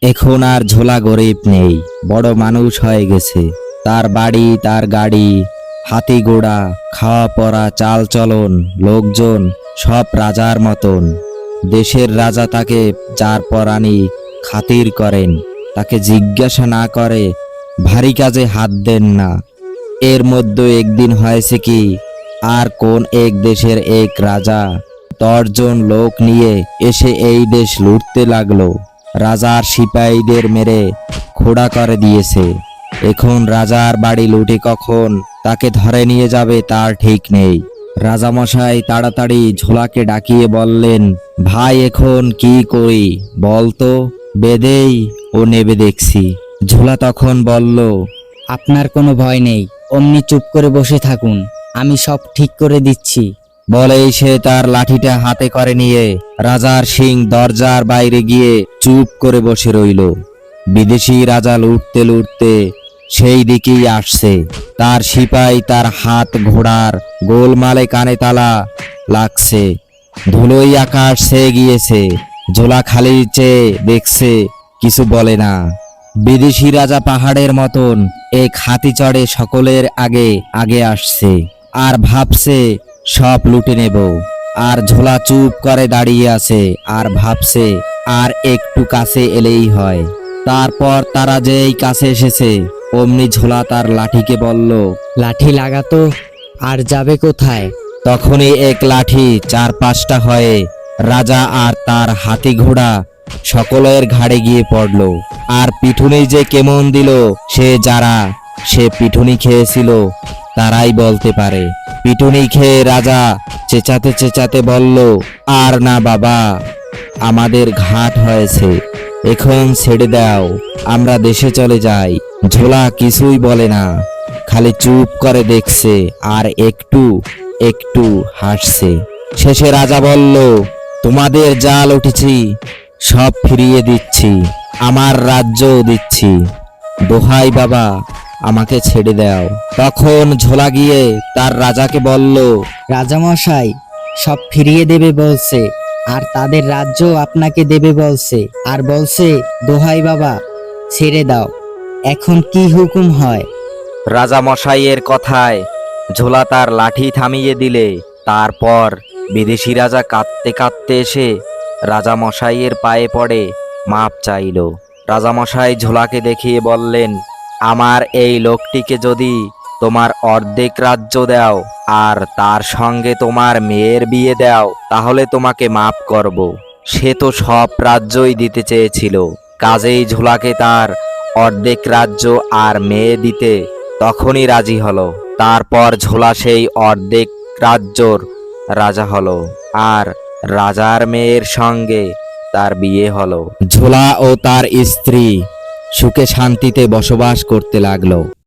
এখন আর ঝোলা গরিব নেই, বড় মানুষ হয়ে গেছে। তার বাড়ি, তার গাড়ি, হাতি ঘোড়া, খাওয়া পরা, চাল চলন, লোকজন সব রাজার মতন। দেশের রাজা তাকে যার পরাণী খাতির করেন, তাকে জিজ্ঞাসা না করে ভারী কাজে হাত দেন না। এর মধ্যে একদিন হয়েছে কি, আর কোন এক দেশের এক রাজা 10 জন লোক নিয়ে এসে এই দেশ লুটতে লাগলো। রাজার সিপাহীদের মেরে খোড়া করে দিয়েছে। এখন রাজার বাড়ি লুটে কখন তাকে ধরে নিয়ে যাবে তার ঠিক নেই। রাজামশাই তাড়াতাড়ি ঝোলাকে ডাকিয়ে বললেন, ভাই এখন কি করি বলতো, বেদেই ও নেবে দেখছি। ঝোলা তখন বলল, আপনার কোনো ভয় নেই, অমনি চুপ করে বসে থাকুন, আমি সব ঠিক করে দিচ্ছি। বলেই সে তার লাঠিটা হাতে করে নিয়ে রাজার সিং দরজার বাইরে গিয়ে চুপ করে বসে রইল। বিদেশি রাজা লুটতে লুটতে সেই দিকেই আসছে। তার সিপাই তার হাত ঘোড়ার গোলমালে কানে তালা লাগছে। ধুলোই আকাশ ছেয়ে গিয়েছে। ঝোলা খালি চেয়ে দেখছে, কিছু বলে না। বিদেশি রাজা পাহাড়ের মতন এক হাতি চড়ে সকলের আগে আগে আসছে আর ভাবছে সব লুটে নেব। আর ঝোলা চুপ করে দাঁড়িয়ে আছে আর ভাবছে আর একটু কাছে এলেই হয়। তারপর তারা যেই কাছে এসেছে অমনি ঝোলা তার লাঠিকে বলল, লাঠি লাগাতো, আর যাবে কোথায়? তখনই এক লাঠি 4-5টা হয়ে রাজা আর তার হাতি ঘোড়া সকলের ঘাড়ে গিয়ে পড়ল। আর পিঠুনি যে কেমন দিল, সে পিঠুনি খেয়েছিল তারাই বলতে পারে। পিটুনি খেয়ে রাজা চেঁচাতে চেঁচাতে বলল, আর না বাবা, আমাদের ঘাট হয়েছে, এখন ছেড়ে দাও, আমরা দেশে চলে যাই। ঝোলা কিছুই বলে না, খালি চুপ করে দেখছে আর একটু একটু হাসছে। শেষে রাজা বলল, তোমাদের জাল উঠেছি সব ফিরিয়ে দিচ্ছি, আমার রাজ্যও দিচ্ছি, দোহাই বাবা আমাকে ছেড়ে দাও। তখন ঝোলা গিয়ে তার রাজাকে বলল, রাজামশাই সব ফিরিয়ে দেবে বলছে, আর তাদের রাজ্য আপনাকে দেবে বলছে, আর বলছে দোহাই বাবা ছেড়ে দাও, এখন কি হুকুম হয়? রাজা মশাইয়ের কথায় ঝোলা তার লাঠি থামিয়ে দিলে। তারপর বিদেশি রাজা কাঁদতে কাঁদতে এসে রাজা মশাইয়ের পায়ে পড়ে মাপ চাইল। রাজামশাই ঝোলাকে দেখিয়ে বললেন, আমার এই লোকটিকে যদি তোমার অর্ধেক রাজ্য দাও আর তার সঙ্গে তোমার মেয়ের বিয়ে দাও, তাহলে তোমাকে মাপ করব। সে তো সব রাজ্যই দিতে চেয়েছিল, কাজেই ঝোলাকে তার অর্ধেক রাজ্য আর মেয়ে দিতে তখনই রাজি হলো। তারপর ঝোলা সেই অর্ধেক রাজ্যর রাজা হলো আর রাজার মেয়ের সঙ্গে তার বিয়ে হলো। ঝোলা ও তার স্ত্রী সুখে শান্তিতে বসবাস করতে লাগলো।